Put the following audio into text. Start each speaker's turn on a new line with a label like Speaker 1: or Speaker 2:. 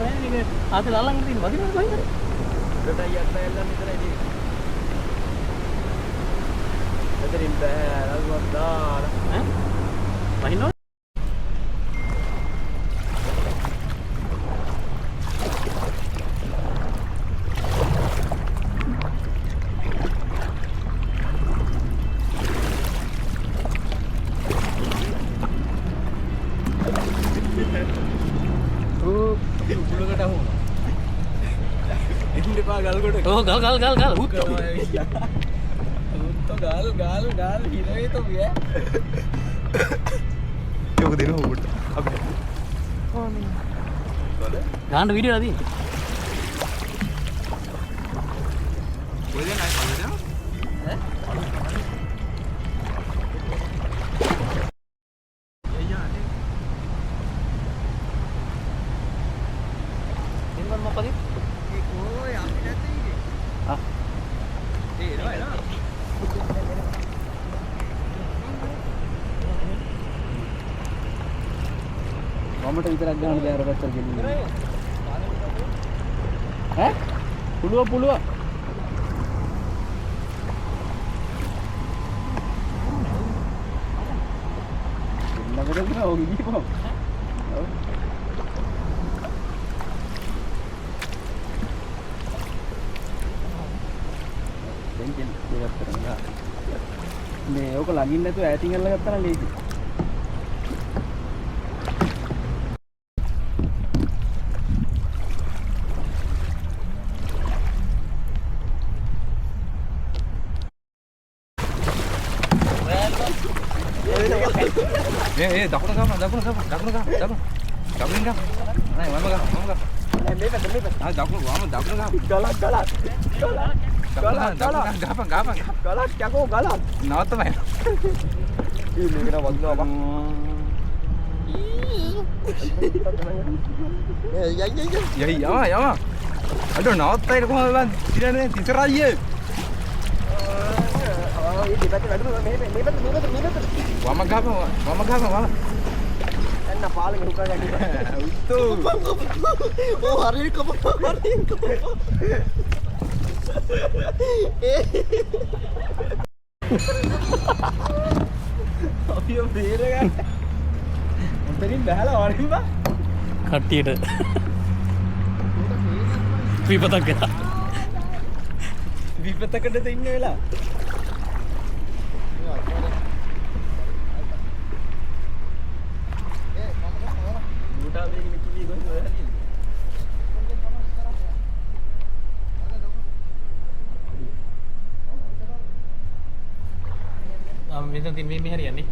Speaker 1: දාන්න මේක ආතල අල්ලන් තියෙන වදිනවා කොහෙන්ද?
Speaker 2: උඩට යන්න එල්ලන්න විතරයි තියෙන්නේ. එතනින් බෑ රල්වත් දාලා.
Speaker 1: ඈ? වහින්නවද? Oh, gal.
Speaker 2: Utto gal hilawe to biya.
Speaker 3: Yo dena uut. Abi.
Speaker 1: ගාන්න වීඩියෝ නදී.
Speaker 3: Koy den ay palla den.
Speaker 2: ඈ?
Speaker 1: ඉන්වන් මොකද?
Speaker 2: Oi, අපි නැත්තේ ඉන්නේ.
Speaker 1: ආ.
Speaker 2: එනවා.
Speaker 1: මමට විතරක් ගන්න බෑ අර පැත්තට ගෙනින්න. ඈ? පුළුව. ළඟට ගියා ඔය ගිහපම. දෙන්කෙන් දෙයක් කරනවා. මේ ඕක ළඟින් නැතුව ඈතින් අල්ලගත්තා නම් ලේසි.
Speaker 3: Dakuna gam. Nay, mama gam.
Speaker 2: මේ පැත්ත.
Speaker 3: Ah, dakuna gam.
Speaker 2: ගලක්.
Speaker 3: Gapan.
Speaker 2: ගලක් යකෝ ගලක්.
Speaker 3: Nawattamai.
Speaker 2: මේකට වදිනවා බං.
Speaker 3: Yama. Aduh, nawattayda කොහොමද බං? ඉතිරනේ තිසරයියේ.
Speaker 2: ඒ දෙපැත්තේ වැඩුණා මේ පැත්ත.
Speaker 3: වම ගාපන්.
Speaker 2: එන්න පාලෙන් හුකා ගන්න.
Speaker 3: උත්තෝ.
Speaker 2: ඕ හරියට කපපුවා. අපි බේරගන්න. උන්ටරින් බහලා වරින් බා.
Speaker 1: කට්ටියට විපතක් ගත්තා.
Speaker 2: විපතකටද ඉන්න වෙලා.
Speaker 1: මෙතන තියෙන මේ හරියන්නේ